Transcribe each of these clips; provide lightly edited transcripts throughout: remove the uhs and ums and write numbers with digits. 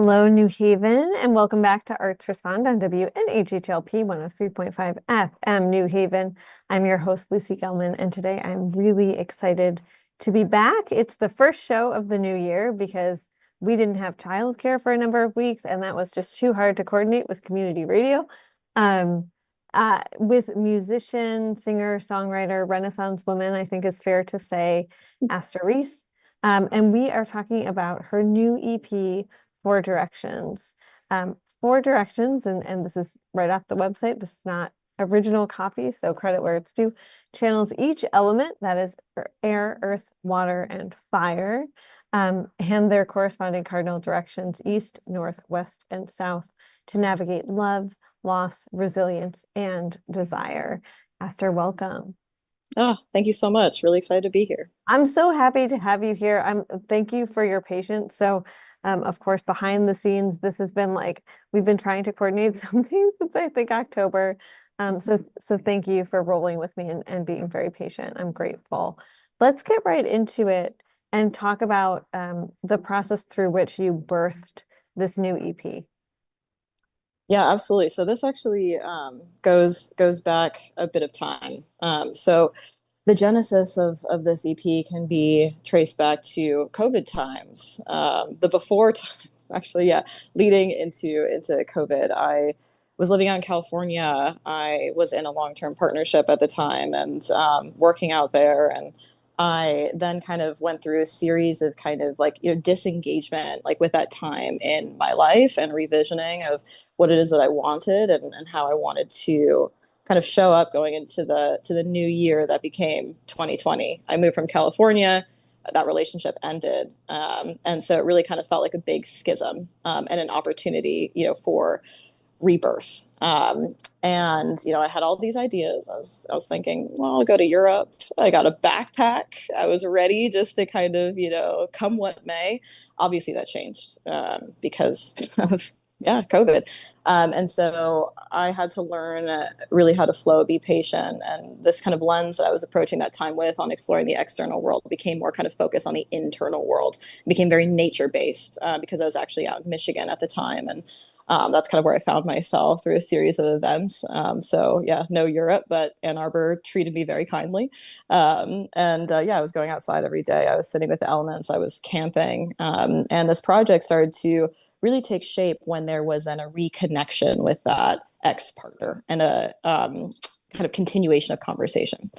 Hello, New Haven, and welcome back to Arts Respond on WNHHLP 103.5 FM New Haven. I'm your host, Lucy Gellman, and today I'm really excited to be back. It's the first show of the new year because we didn't have childcare for a number of weeks, and that was just too hard to coordinate with community radio. With musician, singer, songwriter, Renaissance woman, I think is fair to say, Aster Rhys. And we are talking about her new EP, Four Directions. Four Directions, and this is right off the website. This is not original copy, so credit where it's due. Channels each element, that is air, earth, water, and fire, and their corresponding cardinal directions, east, north, west, and south, to navigate love, loss, resilience, and desire. Aster, welcome. Oh, thank you so much. Really excited to be here. I'm so happy to have you here. Thank you for your patience. So, of course, behind the scenes, this has been like we've been trying to coordinate something since I think October. So thank you for rolling with me and being very patient. I'm grateful. Let's get right into it and talk about the process through which you birthed this new EP. Yeah, absolutely. So this actually goes back a bit of time. So the genesis of this EP can be traced back to COVID times, the before times, actually, yeah, leading into COVID. I was living out in California. I was in a long-term partnership at the time and working out there. And I then kind of went through a series of kind of like, disengagement, like with that time in my life and revisioning of what it is that I wanted and how I wanted to kind of show up going into the new year that became 2020. I moved from California. That relationship ended, and so it really kind of felt like a big schism and an opportunity, for rebirth. And I had all these ideas. I was thinking, well, I'll go to Europe. I got a backpack. I was ready just to kind of come what may. Obviously, that changed because of COVID. And so I had to learn really how to flow, be patient, and this kind of lens that I was approaching that time with on exploring the external world became more kind of focused on the internal world. It became very nature based because I was actually out in Michigan at the time, and that's kind of where I found myself through a series of events. So yeah, no Europe, but Ann Arbor treated me very kindly. I was going outside every day. I was sitting with the elements. I was camping. And this project started to really take shape when there was then a reconnection with that ex-partner and a kind of continuation of conversation.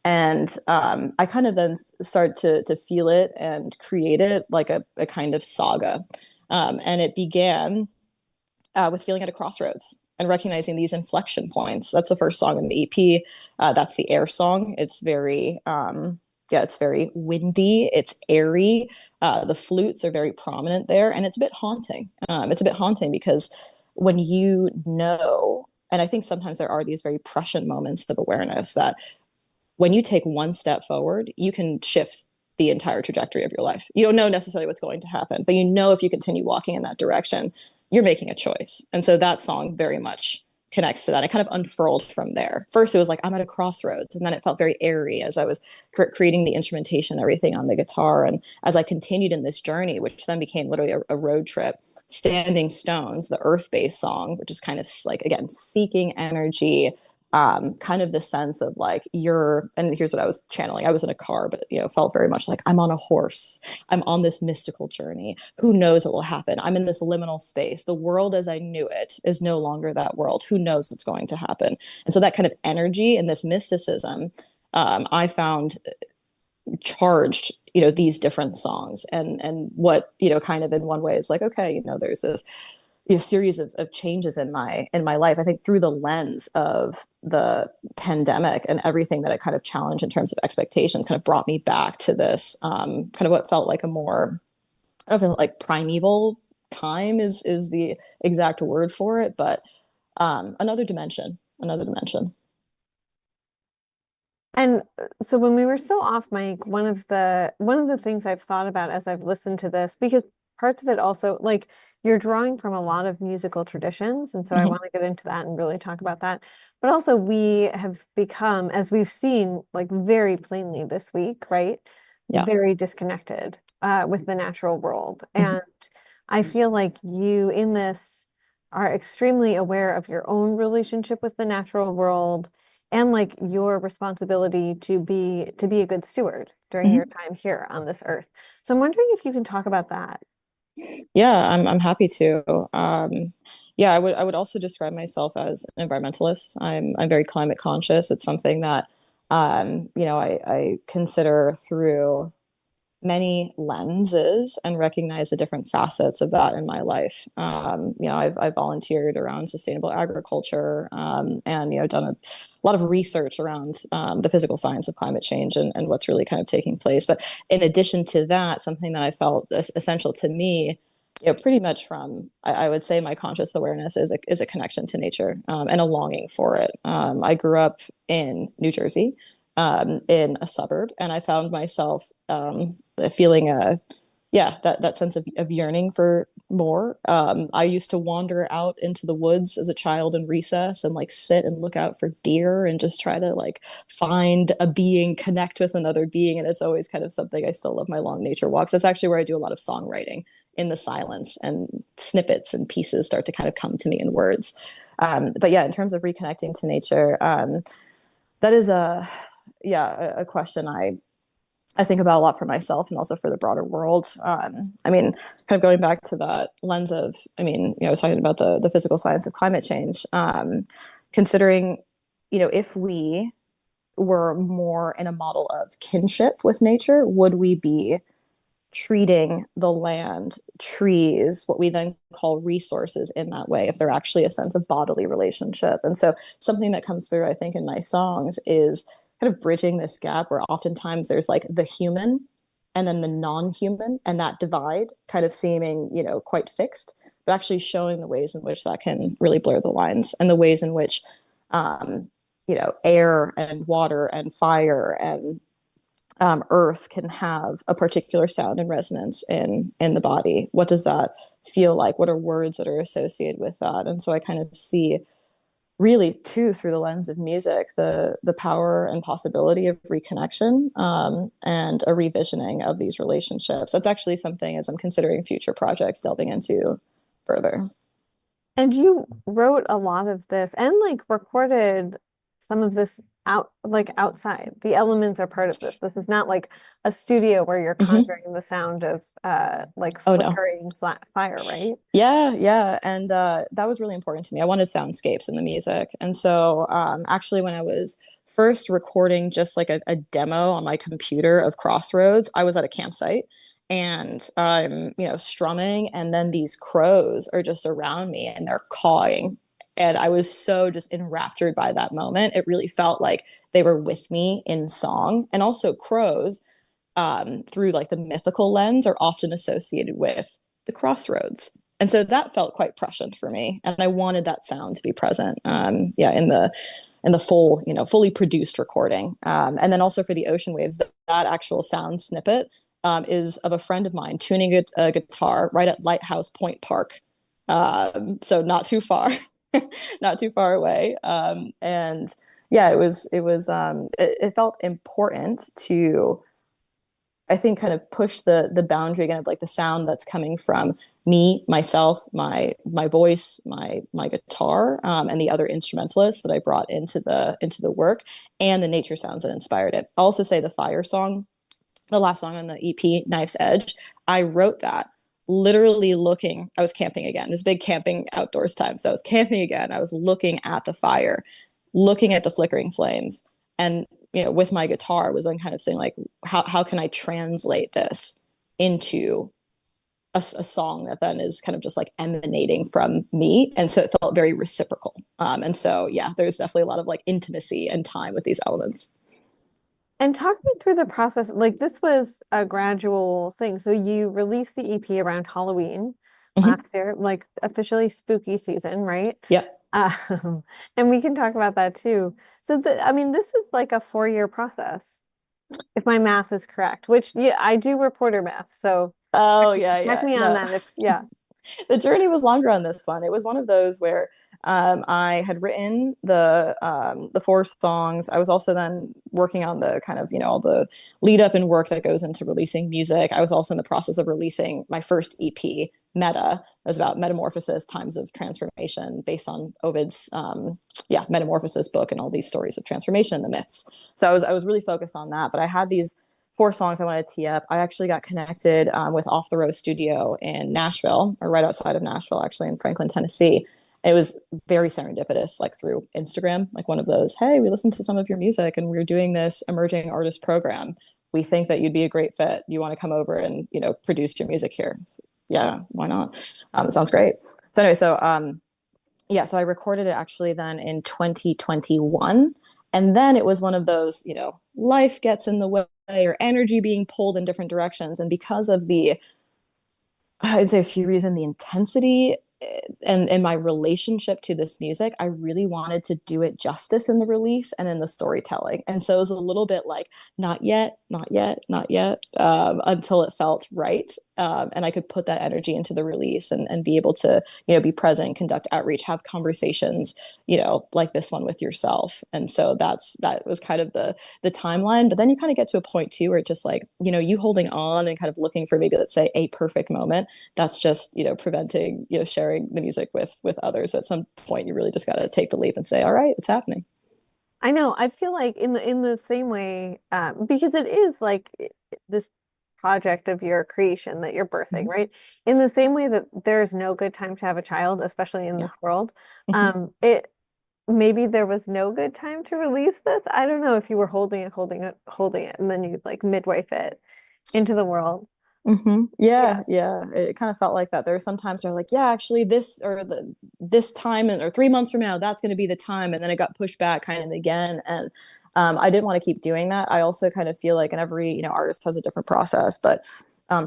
And I kind of then started to feel it and create it like a kind of saga. And it began with feeling at a crossroads and recognizing these inflection points. That's the first song in the EP. That's the air song. It's very, it's very windy. It's airy. The flutes are very prominent there, and it's a bit haunting. It's a bit haunting because when and I think sometimes there are these very prescient moments of awareness that when you take one step forward, you can shift the entire trajectory of your life. You don't know necessarily what's going to happen, but if you continue walking in that direction, you're making a choice. And so that song very much connects to that. It kind of unfurled from there. First, it was like, I'm at a crossroads. And then it felt very airy as I was creating the instrumentation, everything on the guitar. And as I continued in this journey, which then became literally a road trip, Standing Stones, the earth-based song, which is kind of like, again, seeking energy, kind of the sense of like and here's what I was channeling. I was in a car, but felt very much like I'm on a horse. I'm on this mystical journey. Who knows what will happen? I'm in this liminal space. The world as I knew it is no longer that world. Who knows what's going to happen? And so that kind of energy and this mysticism, I found charged, these different songs and what, kind of in one way is like, okay, there's this series of changes in my life. I think through the lens of the pandemic and everything that it kind of challenged in terms of expectations, kind of brought me back to this kind of what felt like a more of a like primeval time is the exact word for it, but another dimension. And so when we were still off mic, one of the things I've thought about as I've listened to this, because parts of it also like you're drawing from a lot of musical traditions, and so I Mhm. want to get into that and really talk about that. But also we have become, as we've seen like very plainly this week, right? Yeah. Very disconnected with the natural world. Mhm. And I feel like you in this are extremely aware of your own relationship with the natural world and like your responsibility to be a good steward during your Mhm. time here on this earth. So I'm wondering if you can talk about that. Yeah, I'm happy to. Yeah, I would also describe myself as an environmentalist. I'm very climate conscious. It's something that I consider through many lenses and recognize the different facets of that in my life. I've volunteered around sustainable agriculture, and done a lot of research around the physical science of climate change and what's really kind of taking place. But in addition to that, something that I felt essential to me, pretty much from I would say my conscious awareness is a connection to nature, and a longing for it. I grew up in New Jersey, in a suburb, and I found myself feeling that sense of yearning for more. I used to wander out into the woods as a child in recess and like sit and look out for deer and just try to like find a being, connect with another being. And it's always kind of something I still love my long nature walks. That's actually where I do a lot of songwriting in the silence, and snippets and pieces start to kind of come to me in words. But yeah, in terms of reconnecting to nature, that is a question I think about a lot for myself and also for the broader world. I mean, kind of going back to that lens of, I was talking about the physical science of climate change. Considering, if we were more in a model of kinship with nature, would we be treating the land, trees, what we then call resources in that way, if they're actually a sense of bodily relationship? And so something that comes through, I think, in my songs is kind of bridging this gap where oftentimes there's like the human and then the non-human, and that divide kind of seeming, quite fixed, but actually showing the ways in which that can really blur the lines, and the ways in which, um, air and water and fire and earth can have a particular sound and resonance in the body. What does that feel like? What are words that are associated with that? And so I kind of see really too through the lens of music the power and possibility of reconnection, and a revisioning of these relationships. That's actually something, as I'm considering future projects, delving into further. And you wrote a lot of this and like recorded some of this out like outside. The elements are part of this. This is not like a studio where you're Mm-hmm. conjuring the sound of like Oh no. flickering flat fire, right? Yeah. And that was really important to me. I wanted soundscapes in the music. And so actually, when I was first recording just like a demo on my computer of Crossroads, I was at a campsite and I'm, strumming, and then these crows are just around me and they're cawing. And I was so just enraptured by that moment. It really felt like they were with me in song. And also, crows, through like the mythical lens, are often associated with the crossroads. And so that felt quite prescient for me, and I wanted that sound to be present. In the full, fully produced recording, and then also for the ocean waves, that actual sound snippet is of a friend of mine tuning a guitar right at Lighthouse Point Park, so not too far, not too far away, and yeah, it felt important to, I think, kind of push the boundary again of like the sound that's coming from me, myself, my voice, my guitar, and the other instrumentalists that I brought into the work, and the nature sounds that inspired it. I'll also say the fire song, the last song on the EP, Knife's Edge, I wrote that literally looking. I was camping again. It was big camping outdoors time, so I was camping again. I was looking at the fire, looking at the flickering flames, and with my guitar was then kind of saying like, how can I translate this into a song that then is kind of just like emanating from me, and so it felt very reciprocal. And so yeah, there's definitely a lot of like intimacy and time with these elements. And talk me through the process. Like this was a gradual thing. So you released the EP around Halloween Mm-hmm. last year, like officially spooky season, right? Yeah. Um, and we can talk about that too. So I mean, this is like a 4-year process, if my math is correct, which yeah, I do reporter math. So Oh check yeah. me on No. that if yeah. The journey was longer on this one. It was one of those where I had written the 4 songs. I was also then working on the kind of all the lead up and work that goes into releasing music. I was also in the process of releasing my first EP, Meta. It was about metamorphosis, times of transformation, based on Ovid's Metamorphosis book and all these stories of transformation and the myths. So I was really focused on that. But I had these four songs I wanted to tee up. I actually got connected with Off the Row Studio in Nashville, or right outside of Nashville, actually in Franklin, Tennessee. It was very serendipitous, like through Instagram, like one of those, hey, we listened to some of your music and we're doing this emerging artist program. We think that you'd be a great fit. You want to come over and, produce your music here? So, yeah, why not? It sounds great. So anyway, so I recorded it actually then in 2021. And then it was one of those, life gets in the way or energy being pulled in different directions. And because of I'd say a few reasons, the intensity and my relationship to this music, I really wanted to do it justice in the release and in the storytelling. And so it was a little bit like, not yet, not yet, not yet, until it felt right. And I could put that energy into the release and be able to, be present, conduct outreach, have conversations, like this one with yourself. And so that was kind of the timeline. But then you kind of get to a point too, where it's just like, you holding on and kind of looking for maybe, let's say, a perfect moment. That's just, preventing, sharing the music with others. At some point, you really just got to take the leap and say, all right, it's happening. I know. I feel like in the same way, because it is like this project of your creation that you're birthing, Mm-hmm. right? In the same way that there's no good time to have a child, especially in Yeah. this world, Mm-hmm. it maybe there was no good time to release this. I don't know if you were holding it, holding it, holding it, and then you like midway fit into the world. Mm-hmm. Yeah. Yeah, yeah. It kind of felt like that. There are some times they're like, yeah, actually, this time or 3 months from now, that's going to be the time, and then it got pushed back kind of again, and I didn't want to keep doing that. I also kind of feel like, and every artist has a different process, but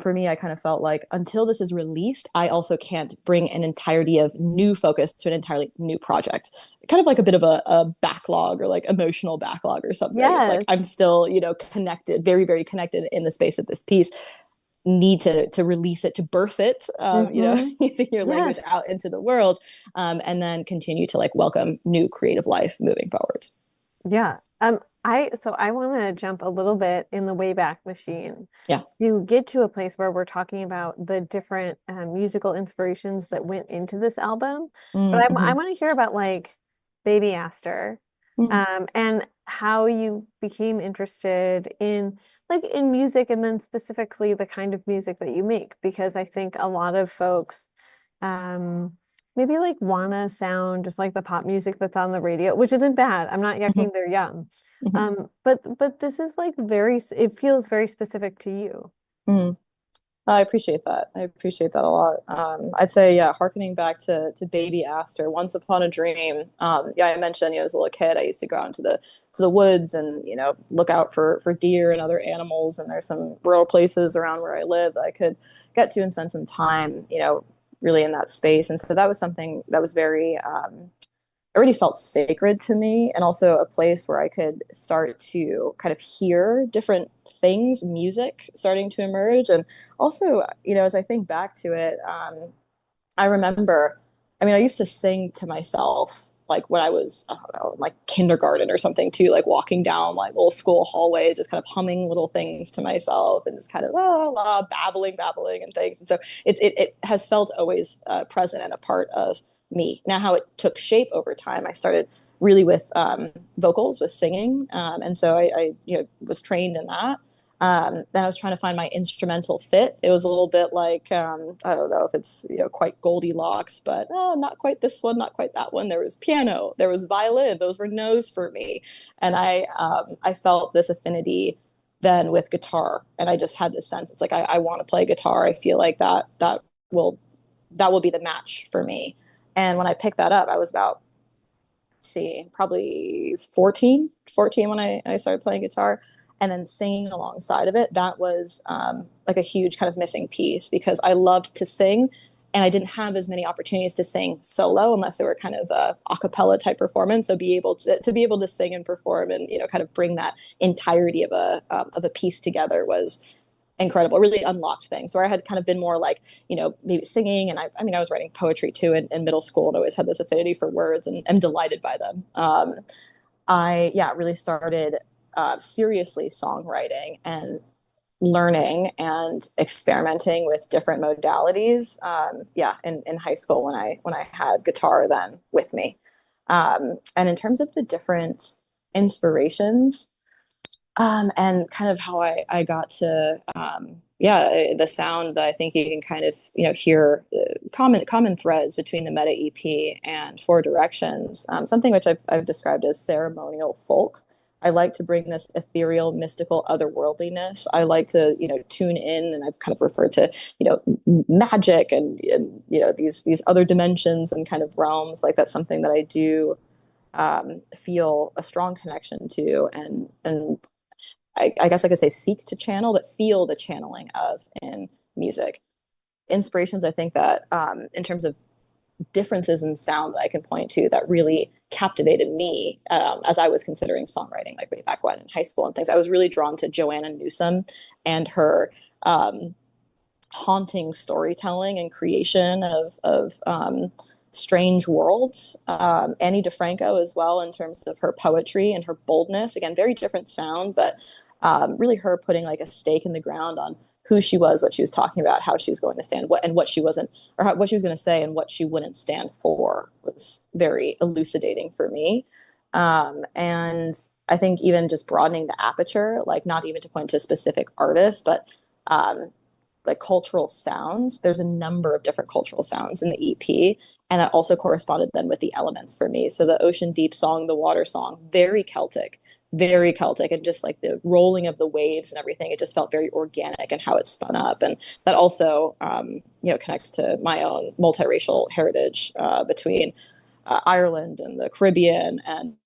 for me, I kind of felt like until this is released, I also can't bring an entirety of new focus to an entirely new project. Kind of like a bit of a backlog or like emotional backlog or something. It's like Yes. I'm still, connected, very, very connected in the space of this piece, need to release it, to birth it, Mm-hmm. using your Yes. language out into the world, and then continue to like welcome new creative life moving forward. Yeah. I want to jump a little bit in the Wayback Machine Yeah. to get to a place where we're talking about the different musical inspirations that went into this album. But I Mm-hmm. want to hear about like Baby Aster, Mm-hmm. and how you became interested in like in music and then specifically the kind of music that you make, because I think a lot of folks um maybe like wanna sound just like the pop music that's on the radio, which isn't bad. I'm not yucking their yum. Mm-hmm. But this is like it feels very specific to you. Mm-hmm. I appreciate that. I appreciate that a lot. I'd say, yeah, harkening back to Baby Aster, Once Upon a Dream. Yeah, I mentioned, as a little kid, I used to go out into the woods and look out for deer and other animals. And there's some rural places around where I live that I could get to and spend some time, really in that space. And so that was something that was very already felt sacred to me, and also a place where I could start to kind of hear different things, music starting to emerge. And also, as I think back to it, I remember, I used to sing to myself like when I was, I don't know, like kindergarten or something too, like walking down like little school hallways, just kind of humming little things to myself and just kind of la la, babbling and things. And so it has felt always present and a part of me. Now, how it took shape over time, I started really with vocals, with singing, and so I was trained in that. Then I was trying to find my instrumental fit. It was a little bit like I don't know if it's quite Goldilocks, but not quite this one, not quite that one. There was piano, there was violin. Those were no's for me, and I felt this affinity then with guitar, and I just had this sense. It's like I want to play guitar. I feel like will that will be the match for me. And when I picked that up, I was about, let's see, probably 14 when I started playing guitar, and then singing alongside of it. That was like a huge kind of missing piece, because I loved to sing and I didn't have as many opportunities to sing solo unless they were kind of a cappella type performance. So be able to sing and perform and kind of bring that entirety of a piece together was incredible. It really unlocked things where I had kind of been more like, maybe singing. And I was writing poetry too in middle school, and always had this affinity for words and am delighted by them. I really started seriously songwriting, and learning and experimenting with different modalities. Yeah, in high school when I had guitar then with me. And in terms of the different inspirations, and kind of how I got to yeah, the sound that I think you can kind of hear common threads between the Meta EP and Four Directions, something which I've described as ceremonial folk. I like to bring this ethereal, mystical otherworldliness. I like to tune in, and I've kind of referred to magic and these other dimensions and kind of realms. Like that's something that I do feel a strong connection to, and I guess I could say seek to channel, but feel the channeling of in music. Inspirations, I think that in terms of differences in sound that I can point to that really captivated me as I was considering songwriting, like way back when in high school and things. I was really drawn to Joanna Newsom and her haunting storytelling and creation of strange worlds. Annie DeFranco as well, in terms of her poetry and her boldness. Again, very different sound, but really her putting like a stake in the ground on who she was, what she was talking about, how she was going to stand, what she wasn't, or what she was going to say, and what she wouldn't stand for was very elucidating for me. And I think even just broadening the aperture, like not even to point to specific artists, but like cultural sounds. There's a number of different cultural sounds in the EP. And that also corresponded then with the elements for me. So the ocean deep song, the water song, very Celtic, and just like the rolling of the waves and everything. It just felt very organic and how it spun up. And that also, connects to my own multiracial heritage between Ireland and the Caribbean, and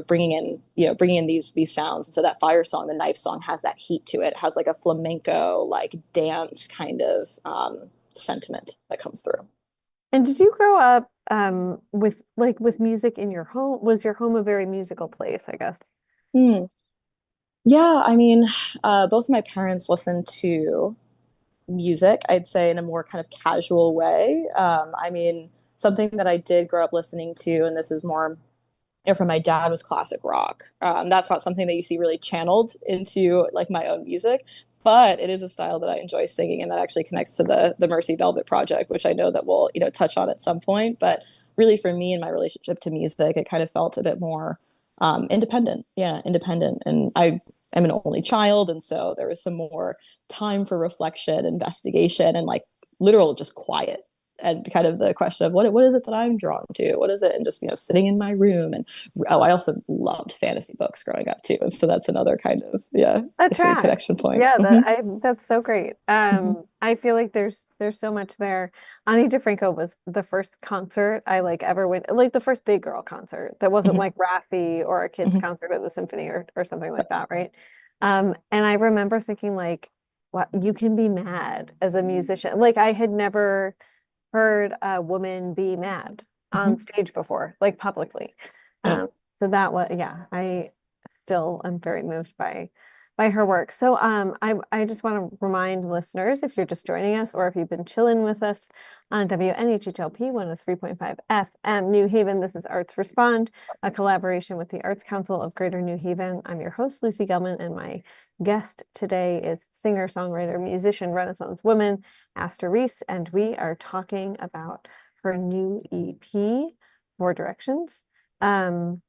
bringing in these sounds. And so that fire song, the knife song, has that heat to it. It has like a flamenco like dance kind of sentiment that comes through. And did you grow up with music in your home? Was your home a very musical place, I guess? Hmm. Yeah, I mean, both my parents listened to music, I'd say in a more kind of casual way. I mean, something that I did grow up listening to, and this is more from my dad, was classic rock. That's not something that you see really channeled into like my own music, but it is a style that I enjoy singing, and that actually connects to the Mercy Velvet Project, which I know that we'll touch on at some point. But really, for me and my relationship to music, it kind of felt a bit more independent. Yeah, independent, and I am an only child, and so there was some more time for reflection, investigation, and like literal just quiet, and kind of the question of what is it that I'm drawn to? What is it? And just sitting in my room. And oh, I also loved fantasy books growing up too, and so that's another kind of, yeah, That I see a tracks. connection point. Yeah, Mm-hmm. that's so great. Mm-hmm. I feel like there's so much there. Ani DeFranco was the first concert I like ever went, like the first big girl concert that wasn't Mm-hmm. like Raffi or a kids Mm-hmm. concert at the symphony or something like that, right? And I remember thinking like, what, you can be mad as a musician. Like I had never heard a woman be mad Mm-hmm. on stage before, like publicly. Yep. Um, so that was, yeah, I still am very moved by her work. So I just want to remind listeners, if you're just joining us or if you've been chilling with us on WNHHLP 103.5 FM New Haven, this is Arts Respond, a collaboration with the Arts Council of Greater New Haven. I'm your host, Lucy Gellman, and my guest today is singer, songwriter, musician, Renaissance woman, Aster Rhys, and we are talking about her new EP, Four Directions. And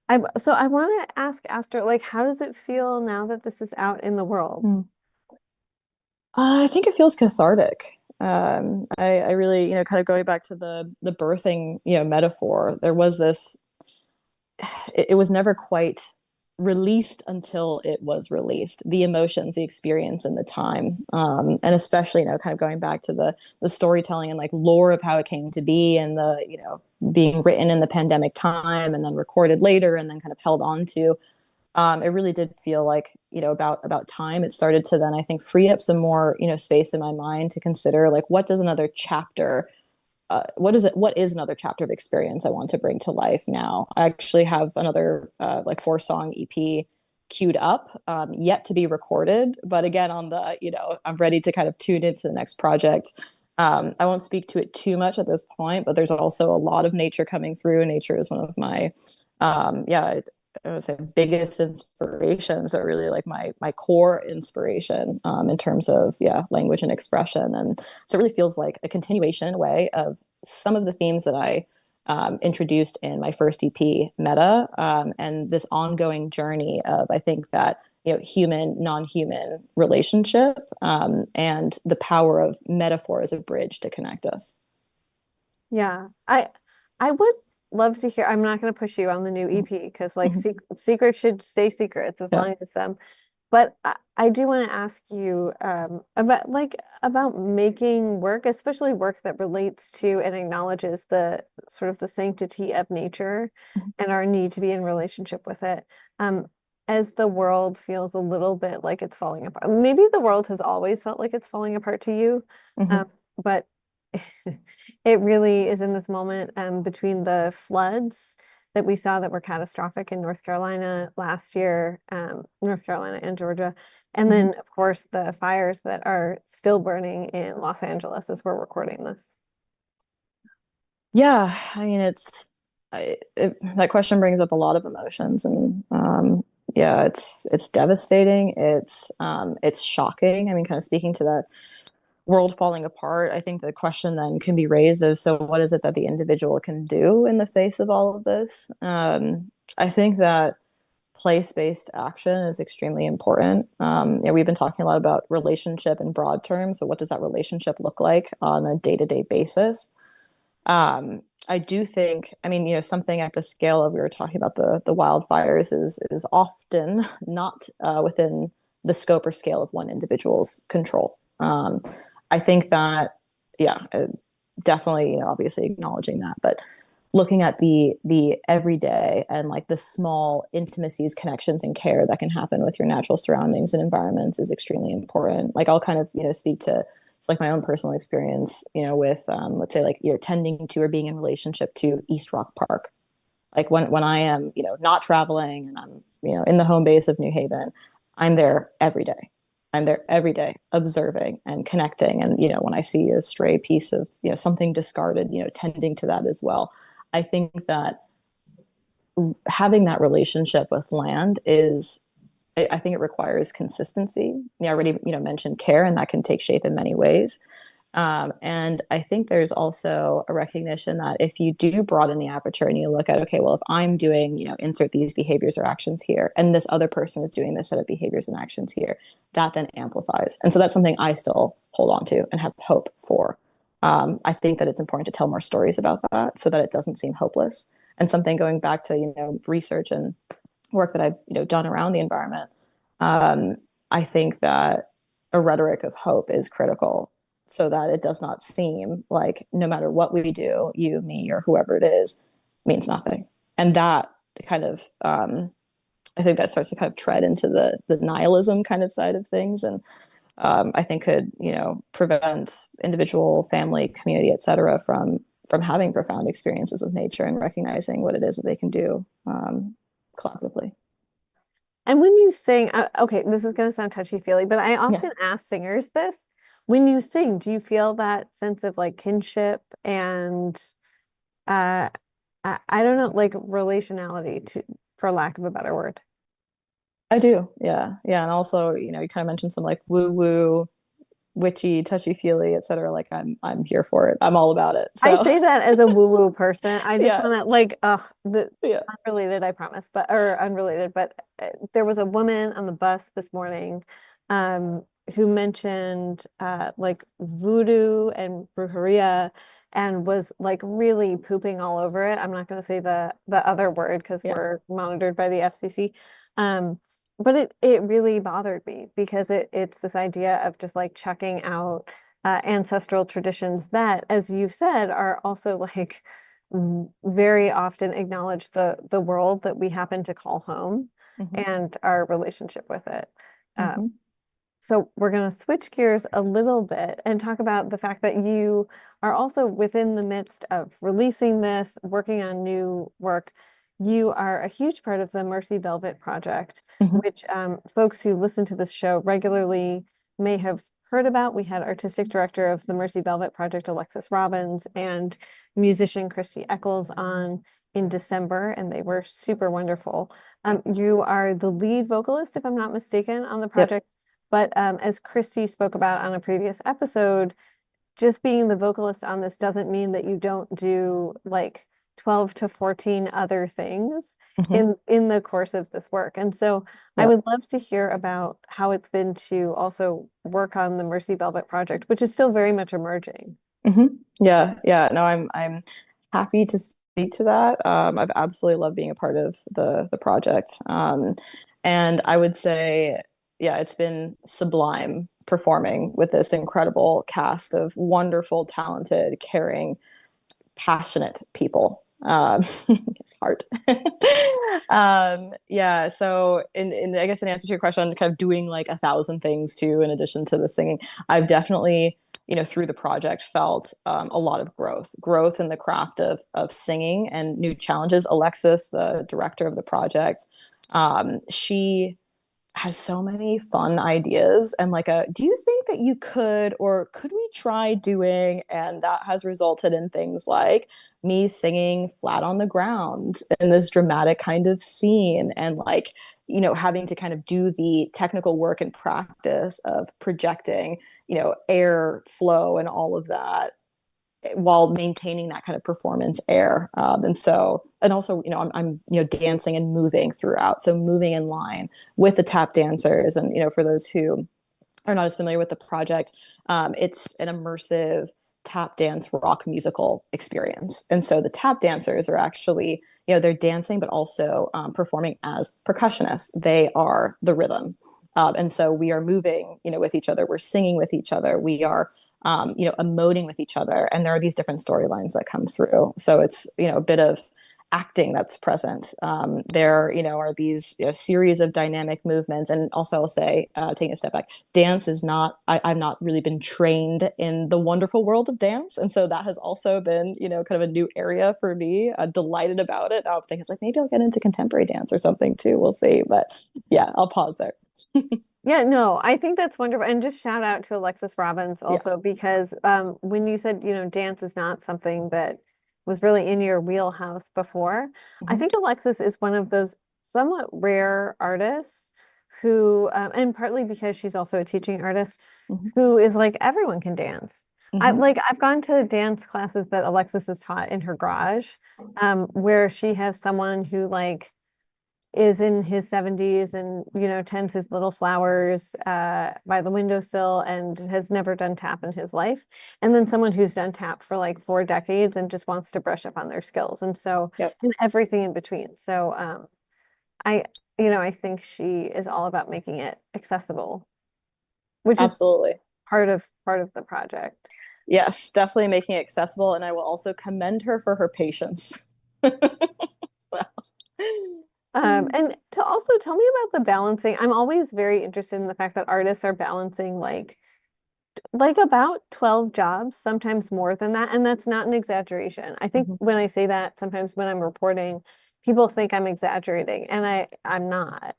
I want to ask Aster, like, how does it feel now that this is out in the world? Mm. I think it feels cathartic. I really, kind of going back to the birthing, metaphor. There was this. It was never quite released until it was released. The emotions, the experience, and the time, and especially, kind of going back to the storytelling and like lore of how it came to be, and the being written in the pandemic time, and then recorded later, and then kind of held on to. It really did feel like about time. It started to then, I think, free up some more space in my mind to consider like what does another chapter what is another chapter of experience I want to bring to life now. I actually have another like 4-song EP queued up, yet to be recorded, but again, on the I'm ready to kind of tune into the next project. I won't speak to it too much at this point, but there's also a lot of nature coming through. Nature is one of my yeah I would say biggest inspirations are really like my core inspiration in terms of language and expression. And so it really feels like a continuation in a way of some of the themes that I introduced in my first EP, Meta, and this ongoing journey of, I think that, human non-human relationship, and the power of metaphor as a bridge to connect us. Yeah, I would love to hear. I'm not going to push you on the new EP because like Mhm. secrets should stay secrets as Yeah. long as but I do want to ask you about making work, especially work that relates to and acknowledges the sort of the sanctity of nature and our need to be in relationship with it. Um, as the world feels a little bit like it's falling apart. Maybe the world has always felt like it's falling apart to you, Mhm. but it really is in this moment between the floods that we saw that were catastrophic in North Carolina last year, North Carolina and Georgia. And Mhm. then, of course, the fires that are still burning in Los Angeles as we're recording this. Yeah, I mean, that question brings up a lot of emotions, and yeah, it's devastating. It's shocking. I mean, kind of speaking to that world falling apart, I think the question then can be raised of, so what is it that the individual can do in the face of all of this? I think that place-based action is extremely important. We've been talking a lot about relationship in broad terms. So what does that relationship look like on a day-to-day basis? I do think, I mean, something at the scale of, we were talking about the wildfires is often not within the scope or scale of one individual's control. I think that, yeah, definitely, obviously acknowledging that, but looking at the everyday and like the small intimacies, connections, and care that can happen with your natural surroundings and environments is extremely important. Like I'll kind of speak to, it's like my own personal experience, with let's say like you're tending to or being in relationship to East Rock Park. Like when I am not traveling and I'm in the home base of New Haven, I'm there every day. I'm there every day observing and connecting. And, when I see a stray piece of, something discarded, tending to that as well. I think that having that relationship with land is, I think it requires consistency. I already, mentioned care, and that can take shape in many ways. And I think there's also a recognition that if you do broaden the aperture and you look at, okay, well, if I'm doing, insert these behaviors or actions here, and this other person is doing this set of behaviors and actions here, that then amplifies. And so that's something I still hold on to and have hope for. I think that it's important to tell more stories about that so that it doesn't seem hopeless. And something going back to, research and work that I've, done around the environment, um, I think that a rhetoric of hope is critical so that it does not seem like no matter what we do, you, me, or whoever it is, means nothing. And that kind of, I think that starts to kind of tread into the nihilism kind of side of things, and I think could prevent individual, family, community, et cetera, from having profound experiences with nature and recognizing what it is that they can do collaboratively. And when you sing, okay, this is going to sound touchy-feely, but I Yeah, often ask singers this. When you sing, do you feel that sense of like kinship and uh I don't know, like relationality to, for lack of a better word? I do. Yeah, yeah, and also you kind of mentioned some like woo woo, witchy, touchy feely, et cetera. Like I'm here for it. I'm all about it. I So say that as a woo-woo person. I just yeah, want to like the yeah, unrelated, I promise, but or unrelated, but there was a woman on the bus this morning um who mentioned like voodoo and brujeria and was like really pooping all over it. I'm not going to say the other word because yeah. we're monitored by the FCC. But it really bothered me because it's this idea of just like checking out ancestral traditions that, as you've said, are also like very often acknowledge the world that we happen to call home Hmm. and our relationship with it. Uh, Hmm. so we're going to switch gears a little bit and talk about the fact that you are also within the midst of releasing this, working on new work. You are a huge part of the Mercy Velvet Project, Hmm. which folks who listen to this show regularly may have heard about. We had artistic director of the Mercy Velvet Project, Alexis Robbins, and musician Christy Eccles on in December, and they were super wonderful. You are the lead vocalist, if I'm not mistaken, on the Yep. project. But as Christy spoke about on a previous episode, just being the vocalist on this doesn't mean that you don't do like 12 to 14 other things Hmm. in the course of this work. And so I Yep. would love to hear about how it's been to also work on the Mercy Velvet project, which is still very much emerging. Hmm. Yeah. Yeah. No, I'm happy to speak to that. I've absolutely loved being a part of the project. And I would say, yeah, it's been sublime performing with this incredible cast of wonderful, talented, caring, passionate people. It's hard. Yeah. So, I guess in answer to your question, kind of doing like 1,000 things too, in addition to the singing, I've definitely, through the project, felt a lot of growth in the craft of singing and new challenges. Alexis, the director of the project, she has so many fun ideas and like do you think that you could or could we try doing, and that has resulted in things like me singing flat on the ground in this dramatic kind of scene, and like having to kind of do the technical work and practice of projecting air flow and all of that while maintaining that kind of performance air. And also, I'm dancing and moving throughout. So moving in line with the tap dancers. And, for those who are not as familiar with the project, it's an immersive tap dance rock musical experience. And so the tap dancers are actually, they're dancing, but also performing as percussionists. They are the rhythm. And so we are moving, with each other. We're singing with each other. We are emoting with each other. And there are these different storylines that come through. So it's, a bit of acting that's present. There, are these series of dynamic movements. And also I'll say, taking a step back, dance is not, I've not really been trained in the wonderful world of dance. And so that has also been, kind of a new area for me. Delighted about it. I think it's like, maybe I'll get into contemporary dance or something too. We'll see. But yeah, I'll pause there. Yeah, no, I think that's wonderful. And just shout out to Alexis Robbins Yeah. also because when you said, dance is not something that was really in your wheelhouse before, I Mm-hmm. think Alexis is one of those somewhat rare artists who, and partly because she's also a teaching artist, Mm-hmm. who is like everyone can dance. Mm-hmm. I've gone to dance classes that Alexis has taught in her garage, where she has someone who like is in his 70s and tends his little flowers by the windowsill and has never done tap in his life, and then someone who's done tap for like 4 decades and just wants to brush up on their skills, and so Yep. and everything in between. So I I think she is all about making it accessible, which is Absolutely. part of the project. Yes, definitely making it accessible. And I will also commend her for her patience. And to also tell me about the balancing. I'm always very interested in the fact that artists are balancing like about 12 jobs, sometimes more than that. And that's not an exaggeration. I think Mhm. when I say that, sometimes when I'm reporting, people think I'm exaggerating, and I'm not.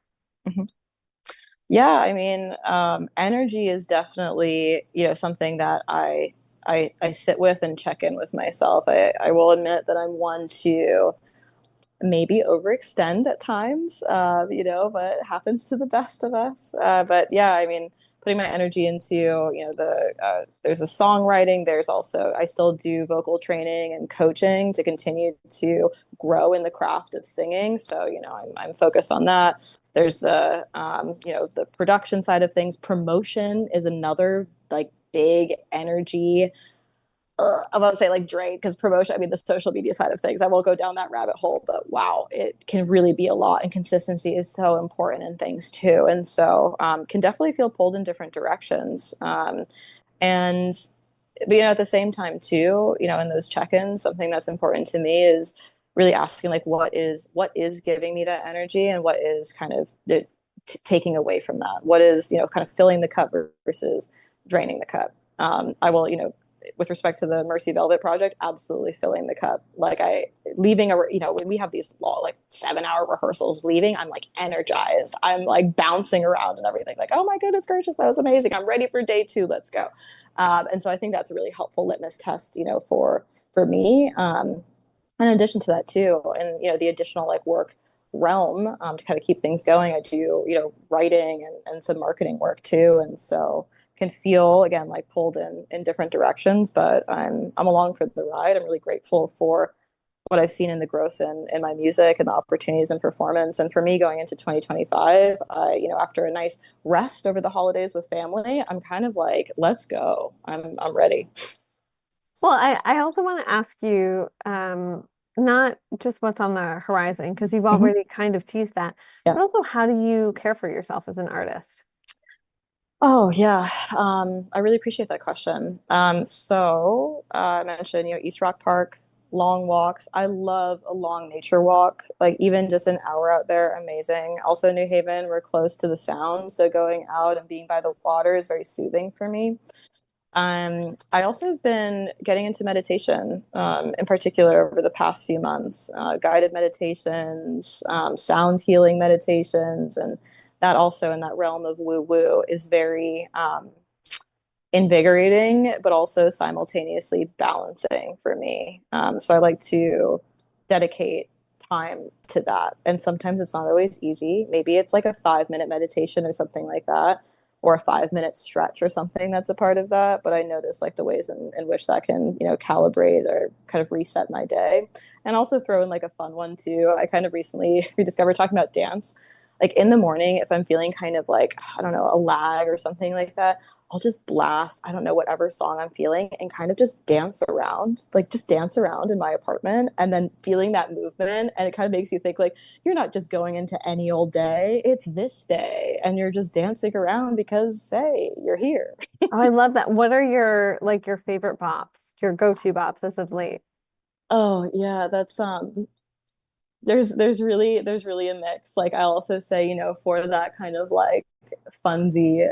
Mhm. Yeah, I mean, energy is definitely, something that I sit with and check in with myself. I will admit that I'm one to maybe overextend at times, but it happens to the best of us. But yeah, I mean, putting my energy into, there's a songwriting, there's also, I still do vocal training and coaching to continue to grow in the craft of singing. So, I'm focused on that. There's the production side of things. Promotion is another like big energy, I'm about to say like drain, because promotion, I mean, the social media side of things, I won't go down that rabbit hole, but wow, it can really be a lot. And consistency is so important in things too. And so can definitely feel pulled in different directions. And, but, at the same time too, in those check-ins, something that's important to me is really asking like, what is giving me that energy, and what is kind of taking away from that? What is, kind of filling the cup versus draining the cup? I will, with respect to the Mercy Velvet project, absolutely filling the cup. Like leaving when we have these like 7-hour rehearsals, leaving, I'm like energized. I'm like bouncing around and everything. Like, oh my goodness gracious, that was amazing. I'm ready for day 2. Let's go. And so I think that's a really helpful litmus test, for me. in addition to that too, and the additional like work realm, to kind of keep things going, I do writing and some marketing work too, and so can feel again like pulled in different directions, but I'm along for the ride. I'm really grateful for what I've seen in the growth in my music and the opportunities in performance. And for me going into 2025, after a nice rest over the holidays with family, I'm kind of like, let's go. I'm ready. Well, I also want to ask you, not just what's on the horizon, because you've Mhm. already kind of teased that, Yeah. but also how do you care for yourself as an artist? Oh yeah, I really appreciate that question. I mentioned, East Rock Park, long walks. I love a long nature walk, like even just an hour out there, amazing. Also, New Haven, we're close to the sound, so going out and being by the water is very soothing for me. I also have been getting into meditation, in particular over the past few months, guided meditations, sound healing meditations, and that also in that realm of woo woo is very invigorating, but also simultaneously balancing for me. So I like to dedicate time to that. And sometimes it's not always easy. Maybe it's like a 5 minute meditation or something like that, or a 5 minute stretch or something that's a part of that. But I notice like the ways in which that can, calibrate or kind of reset my day. And also throw in like a fun one too. I kind of recently rediscovered talking about dance. Like in the morning, if I'm feeling kind of like, I don't know, a lag or something like that, I'll just blast, I don't know, whatever song I'm feeling and kind of just dance around, like just dance around in my apartment and then feeling that movement. And it kind of makes you think like, you're not just going into any old day, it's this day. And you're just dancing around because, hey, you're here. Oh, I love that. What are your favorite bops, your go-to bops as of late? Oh yeah, that's there's really a mix. Like I'll also say, for that kind of like funsy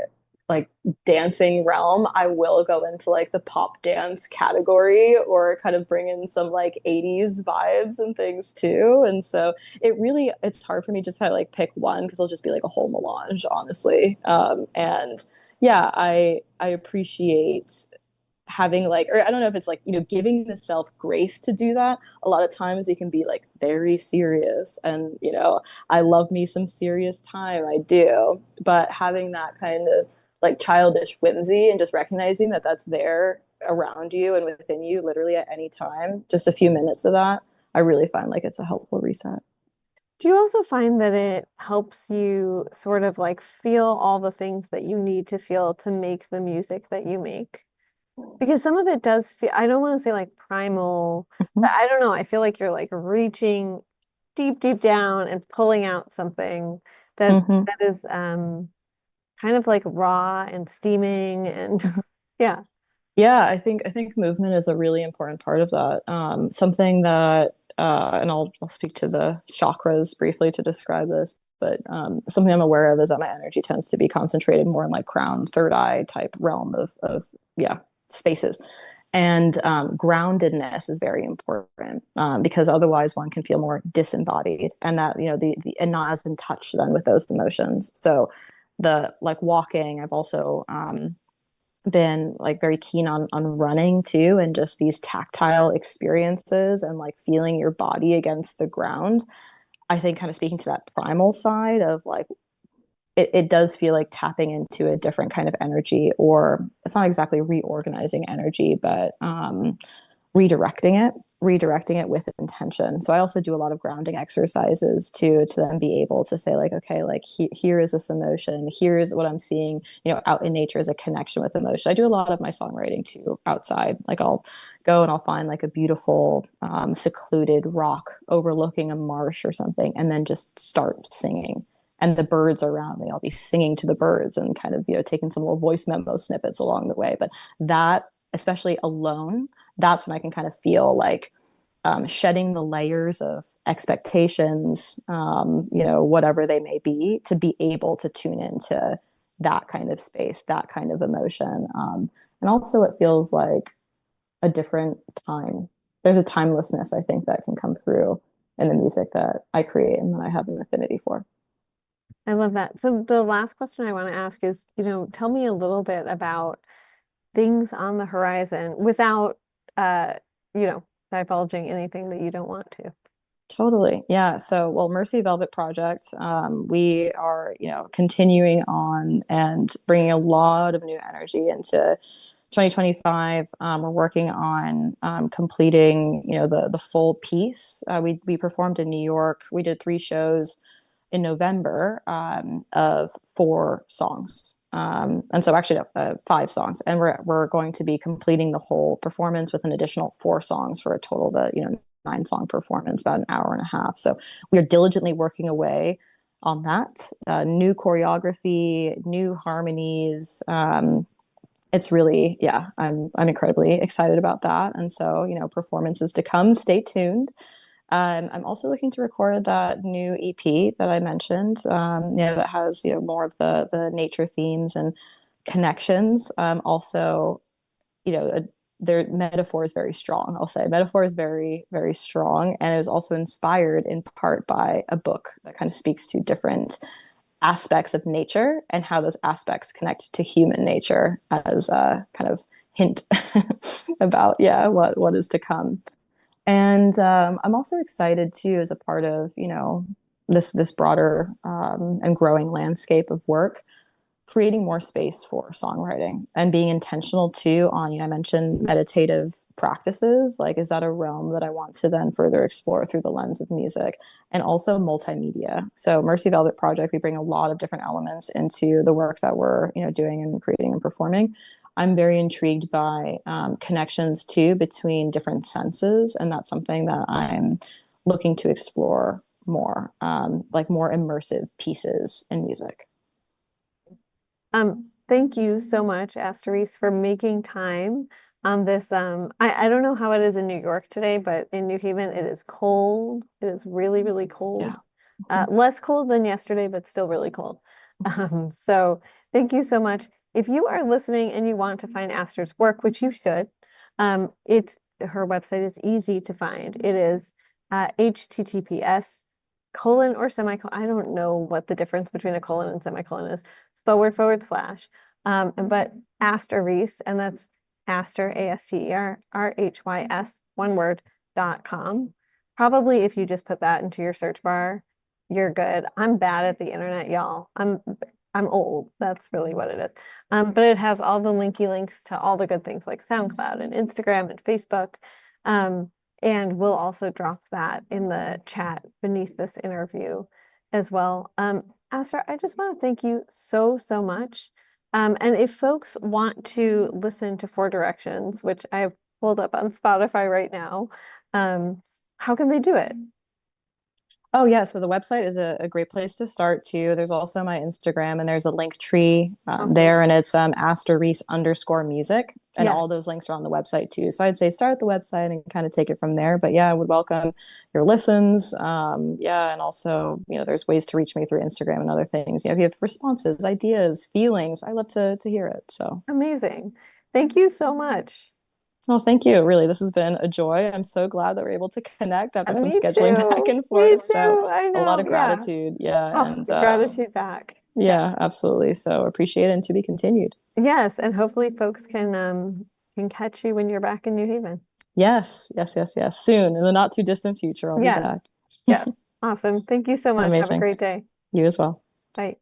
like dancing realm, I will go into like the pop dance category or kind of bring in some like 80s vibes and things too. And so it's hard for me just to like pick one because it'll just be like a whole melange, honestly. And yeah, I appreciate having like, or I don't know if it's like, giving the self grace to do that. A lot of times we can be like very serious and, I love me some serious time. I do. But having that kind of like childish whimsy and just recognizing that that's there around you and within you literally at any time, just a few minutes of that, I really find like it's a helpful reset. Do you also find that it helps you sort of like feel all the things that you need to feel to make the music that you make? Because some of it does feel, I don't want to say like primal, but Mhm. I don't know. I feel like you're like reaching deep, deep down and pulling out something that Mhm. that is kind of like raw and steaming and Mhm. yeah. Yeah, I think movement is a really important part of that. Something that, and I'll speak to the chakras briefly to describe this, but something I'm aware of is that my energy tends to be concentrated more in like crown, third eye type realm of yeah, spaces. And groundedness is very important, because otherwise one can feel more disembodied, and that and not as in touch then with those emotions. So the like walking, I've also been like very keen on running too, and just these tactile experiences and like feeling your body against the ground. I think kind of speaking to that primal side of like it does feel like tapping into a different kind of energy, or it's not exactly reorganizing energy, but redirecting it with intention. So I also do a lot of grounding exercises to then be able to say like, okay, like here is this emotion, here's what I'm seeing, out in nature as a connection with emotion. I do a lot of my songwriting too outside. Like I'll go and I'll find like a beautiful secluded rock overlooking a marsh or something, and then just start singing. And the birds around me, I'll be singing to the birds and kind of taking some little voice memo snippets along the way. But that, especially alone, that's when I can kind of feel like shedding the layers of expectations, whatever they may be, to be able to tune into that kind of space, that kind of emotion. And also, it feels like a different time. There's a timelessness, I think, that can come through in the music that I create and that I have an affinity for. I love that. So the last question I want to ask is, tell me a little bit about things on the horizon without uh, you know, divulging anything that you don't want to. Totally. Yeah. So, well, Mercy Velvet Project, we are, continuing on and bringing a lot of new energy into 2025. We're working on completing, the full piece. We performed in New York. We did 3 shows in November of 4 songs. And so actually 5 songs, and we're going to be completing the whole performance with an additional 4 songs for a total of 9-song performance, about an hour and a half. So we are diligently working away on that. New choreography, new harmonies. It's really, yeah, I'm incredibly excited about that. And so, performances to come. Stay tuned. I'm also looking to record that new EP that I mentioned. That has more of the nature themes and connections. Also, their metaphor is very strong. I'll say metaphor is very, very strong, and it was also inspired in part by a book that kind of speaks to different aspects of nature and how those aspects connect to human nature as a kind of hint about what is to come. And I'm also excited too, as a part of this broader and growing landscape of work, creating more space for songwriting and being intentional too on, I mentioned meditative practices. Like, is that a realm that I want to then further explore through the lens of music? And also multimedia. So Mercy Velvet Project, we bring a lot of different elements into the work that we're, doing and creating and performing. I'm very intrigued by connections too between different senses. And that's something that I'm looking to explore more, like more immersive pieces in music. Thank you so much, Aster, for making time on this. I don't know how it is in New York today, but in New Haven, it is cold. It is really, really Yeah. cold. Less cold than yesterday, but still really cold. So thank you so much. If you are listening and you want to find Aster's work, which you should, it's her website is easy to find. It is https colon or semicolon. I don't know what the difference between a colon and semicolon is. // but Aster Rhys, and that's Aster, ASTER, RHYS, one word, .com. Probably if you just put that into your search bar, you're good. I'm bad at the internet, y'all. I'm old. That's really what it is. But it has all the links to all the good things like SoundCloud and Instagram and Facebook. And we'll also drop that in the chat beneath this interview as well. Aster, I just want to thank you so, so much. And if folks want to listen to 4Directions, which I've pulled up on Spotify right now, how can they do it? Oh yeah, so the website is a great place to start too. There's also my Instagram, and there's a link tree Awesome. there, and it's Aster Rhys _music, and Yeah. all those links are on the website too. So I'd say start at the website and kind of take it from there. But yeah, I would welcome your listens. And also there's ways to reach me through Instagram and other things. If you have responses, ideas, feelings, I love to hear it. So amazing. Thank you so much. well, thank you. Really, this has been a joy. I'm so glad that we're able to connect after some Me scheduling back too. and Me forth. So too. I a lot know. of Yeah. gratitude. Yeah. Oh, And gratitude back. yeah, absolutely. So appreciate it, and to be continued. Yes, and hopefully folks can catch you when you're back in New Haven. Yes, yes, yes, yes. Soon, in the not too distant future, I'll be Yes. back. Yes. Awesome. Thank you so much. Have a Amazing. great day. You as well. Bye.